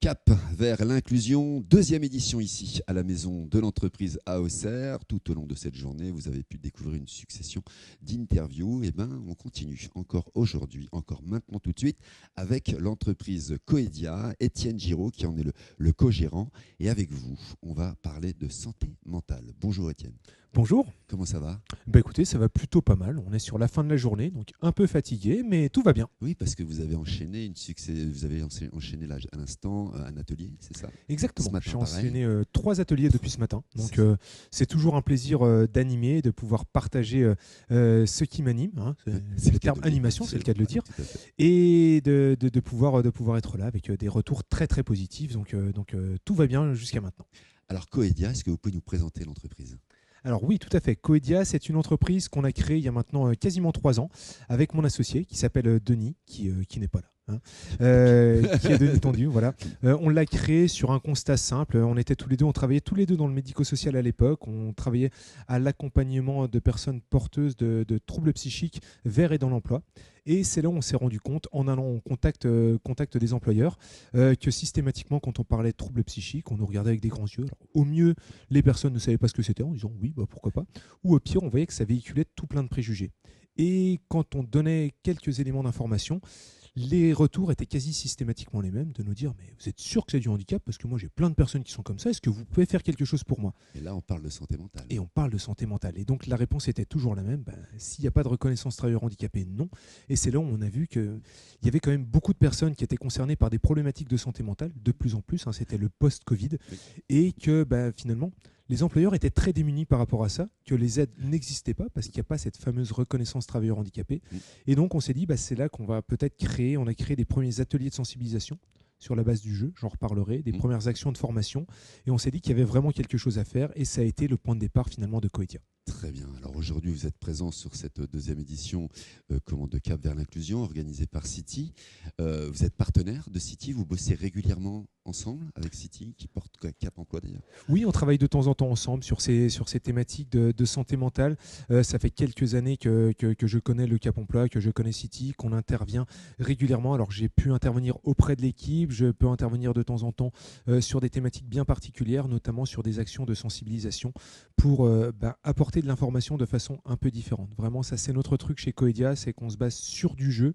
Cap vers l'inclusion, deuxième édition ici à la maison de l'entreprise à Auxerre. Tout au long de cette journée, vous avez pu découvrir une succession d'interviews. Et on continue encore aujourd'hui, encore maintenant tout de suite, avec l'entreprise Coedia, Étienne Giraud qui en est le co-gérant. Et avec vous, on va parler de santé mentale. Bonjour Étienne. Bonjour. Comment ça va ? Écoutez, ça va plutôt pas mal. On est sur la fin de la journée, donc un peu fatigué, mais tout va bien. Oui, parce que vous avez enchaîné enchaîné là, à l'instant un atelier, c'est ça ? Exactement. Ce matin, J'ai enchaîné 3 ateliers depuis ce matin. Donc c'est toujours un plaisir d'animer, de pouvoir partager ce qui m'anime. Hein. C'est le terme animation, c'est le cas de le dire. Et de pouvoir être là avec des retours très très positifs. Donc tout va bien jusqu'à maintenant. Alors Coedia, est-ce que vous pouvez nous présenter l'entreprise ? Alors oui, tout à fait. Coedia, c'est une entreprise qu'on a créée il y a maintenant quasiment 3 ans avec mon associé qui s'appelle Denis, qui n'est pas là. Qui est Denis Tendu, voilà. On l'a créé sur un constat simple. On travaillait tous les deux dans le médico-social à l'époque. On travaillait à l'accompagnement de personnes porteuses de troubles psychiques vers et dans l'emploi. Et c'est là où on s'est rendu compte, en allant au contact des employeurs, que systématiquement, quand on parlait de troubles psychiques, on nous regardait avec des grands yeux. Alors, au mieux, les personnes ne savaient pas ce que c'était en disant oui, pourquoi pas. Ou au pire, on voyait que ça véhiculait tout plein de préjugés. Et quand on donnait quelques éléments d'information, les retours étaient quasi systématiquement les mêmes, de nous dire mais vous êtes sûr que c'est du handicap parce que moi j'ai plein de personnes qui sont comme ça, est-ce que vous pouvez faire quelque chose pour moi ? Et là on parle de santé mentale. Et on parle de santé mentale. Et donc la réponse était toujours la même, s'il n'y a pas de reconnaissance travailleur handicapé, non. Et c'est là où on a vu qu'il y avait quand même beaucoup de personnes qui étaient concernées par des problématiques de santé mentale, de plus en plus, c'était le post-Covid, oui. Et que finalement les employeurs étaient très démunis par rapport à ça, que les aides n'existaient pas parce qu'il n'y a pas cette fameuse reconnaissance travailleur handicapé. Et donc on s'est dit, c'est là qu'on va peut-être on a créé des premiers ateliers de sensibilisation sur la base du jeu, j'en reparlerai, des premières actions de formation. Et on s'est dit qu'il y avait vraiment quelque chose à faire et ça a été le point de départ finalement de Coedia. Très bien. Alors aujourd'hui, vous êtes présent sur cette deuxième édition de Cap vers l'inclusion organisée par City. Vous êtes partenaire de City, vous bossez régulièrement ensemble avec City, qui porte Cap Emploi d'ailleurs. Oui, on travaille de temps en temps ensemble sur ces thématiques de santé mentale. Ça fait quelques années que je connais le Cap Emploi, que je connais City, qu'on intervient régulièrement. Alors j'ai pu intervenir auprès de l'équipe, je peux intervenir de temps en temps sur des thématiques bien particulières, notamment sur des actions de sensibilisation pour apporter de l'information de façon un peu différente. Vraiment, ça c'est notre truc chez Coedia, c'est qu'on se base sur du jeu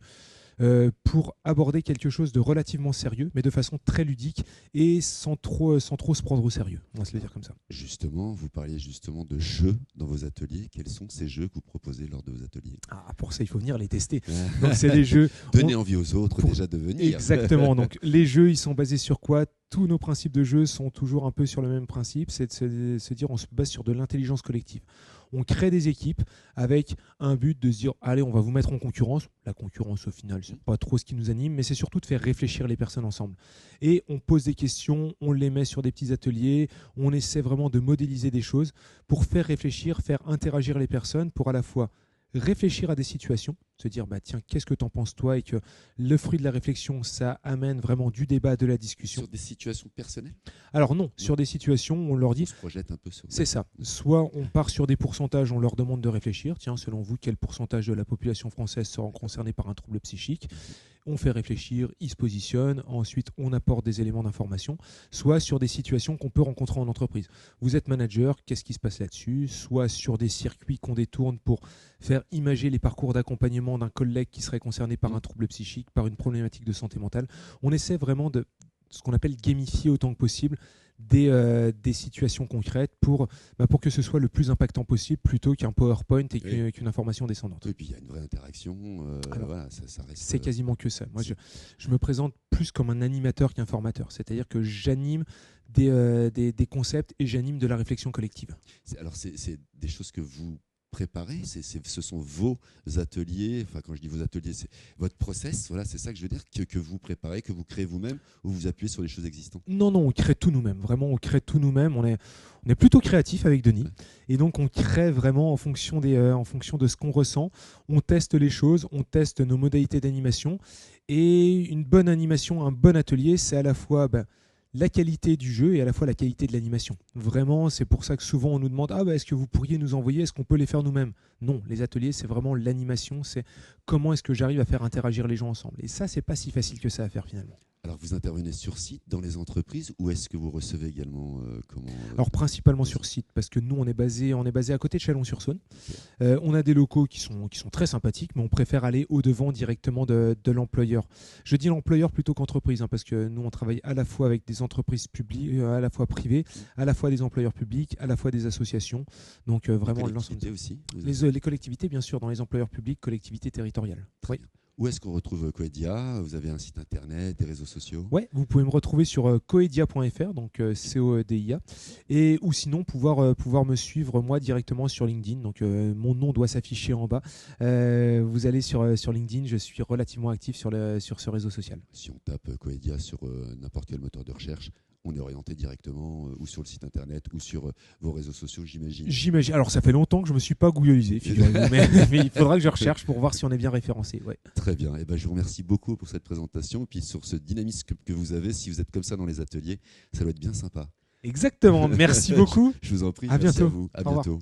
pour aborder quelque chose de relativement sérieux, mais de façon très ludique et sans trop se prendre au sérieux. On va se le dire comme ça. Justement, vous parliez justement de jeux dans vos ateliers. Quels sont ces jeux que vous proposez lors de vos ateliers ? Pour ça, il faut venir les tester. Donc, c'est des jeux. Donner envie aux autres déjà de venir. Exactement. Donc, les jeux, ils sont basés sur quoi ? Tous nos principes de jeu sont toujours un peu sur le même principe, c'est de se dire on se base sur de l'intelligence collective. On crée des équipes avec un but de se dire allez, on va vous mettre en concurrence. La concurrence au final, c'est pas trop ce qui nous anime, mais c'est surtout de faire réfléchir les personnes ensemble. Et on pose des questions, on les met sur des petits ateliers, on essaie vraiment de modéliser des choses pour faire réfléchir, faire interagir les personnes pour à la fois réfléchir à des situations, se dire tiens, qu'est-ce que t'en penses toi, et que le fruit de la réflexion, ça amène vraiment du débat, de la discussion. Sur des situations personnelles ? Alors non, sur des situations, on leur dit... On se projette un peu sur... C'est ça. Soit on part sur des pourcentages, on leur demande de réfléchir. Tiens, selon vous, quel pourcentage de la population française sera concernée par un trouble psychique ? On fait réfléchir, ils se positionnent, ensuite on apporte des éléments d'information, soit sur des situations qu'on peut rencontrer en entreprise. Vous êtes manager, qu'est-ce qui se passe là-dessus ? Soit sur des circuits qu'on détourne pour faire imager les parcours d'accompagnement d'un collègue qui serait concerné par un trouble psychique, par une problématique de santé mentale. On essaie vraiment de ce qu'on appelle gamifier autant que possible des situations concrètes pour que ce soit le plus impactant possible plutôt qu'un PowerPoint et qu'une information descendante. Et puis il y a une vraie interaction. Alors, ça reste... C'est quasiment que ça. Moi, je me présente plus comme un animateur qu'un formateur. C'est-à-dire que j'anime des concepts et j'anime de la réflexion collective. Alors, c'est des choses que vous préparez, ce sont vos ateliers, enfin quand je dis vos ateliers, c'est votre process, voilà, c'est ça que je veux dire, que vous préparez, que vous créez vous-même, ou vous appuyez sur les choses existantes. Non, on crée tout nous-mêmes, vraiment on crée tout nous-mêmes, on est plutôt créatif avec Denis, et donc on crée vraiment en fonction de ce qu'on ressent, on teste les choses, on teste nos modalités d'animation, et une bonne animation, un bon atelier, c'est à la fois... la qualité du jeu et à la fois la qualité de l'animation. Vraiment, c'est pour ça que souvent on nous demande est-ce que vous pourriez nous envoyer, est-ce qu'on peut les faire nous-mêmes ? Non, les ateliers, c'est vraiment l'animation, c'est comment est-ce que j'arrive à faire interagir les gens ensemble. Et ça, c'est pas si facile que ça à faire finalement. Alors, vous intervenez sur site dans les entreprises ou est-ce que vous recevez également Alors principalement sur site, parce que nous on est basé à côté de Chalon-sur-Saône. On a des locaux qui sont très sympathiques, mais on préfère aller au-devant directement de l'employeur. Je dis l'employeur plutôt qu'entreprise, parce que nous on travaille à la fois avec des entreprises publiques, à la fois privées, à la fois des employeurs publics, à la fois des associations. Donc vraiment les l'ensemble. collectivités aussi Les collectivités, bien sûr, dans les employeurs publics, collectivités territoriales. Oui. Où est-ce qu'on retrouve Coedia? Vous avez un site internet, des réseaux sociaux? Ouais, vous pouvez me retrouver sur coedia.fr, donc COEDIA, et ou sinon pouvoir me suivre moi directement sur LinkedIn. Donc mon nom doit s'afficher en bas. Vous allez sur LinkedIn, je suis relativement actif sur ce réseau social. Si on tape Coedia sur n'importe quel moteur de recherche, on est orienté directement ou sur le site internet ou sur vos réseaux sociaux, j'imagine. J'imagine. Alors ça fait longtemps que je me suis pas googlisé, figurez-vous, mais il faudra que je recherche pour voir si on est bien référencé. Ouais. Très bien. Et ben, je vous remercie beaucoup pour cette présentation. Et puis sur ce dynamisme que vous avez, si vous êtes comme ça dans les ateliers, ça doit être bien sympa. Exactement. Merci beaucoup. Je vous en prie. À Merci bientôt. à vous. À Au revoir. bientôt.